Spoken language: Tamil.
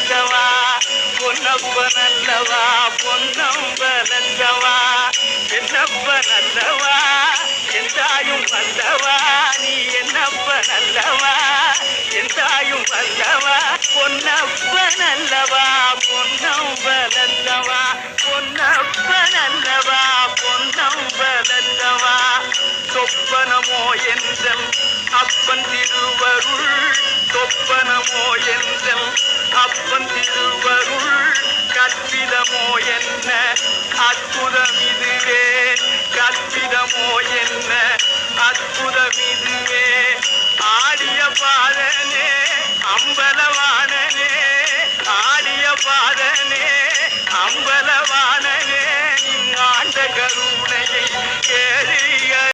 வளர்த்தவா பொன்னப்ப நல்லவா பொன்னம்பலத்தவா என்னப்ப நல்லவா எந்தாயும் வந்தவா நீ என்னப்ப நல்லவா எந்தாயும் வந்தவா பொன்னப்ப நல்லவா பொன்னம்பலத்தவா பொன்னப்ப நல்லவா பொன்னம்பலத்தவா சொப்பனமோ என்றல் அப்பன் திருவருள் சொப்பனமோ என்றல் அப்பன் திருவருள் கற்பிதமோ என்ன அற்புதம் இதுவே கற்பிதமோ என்ன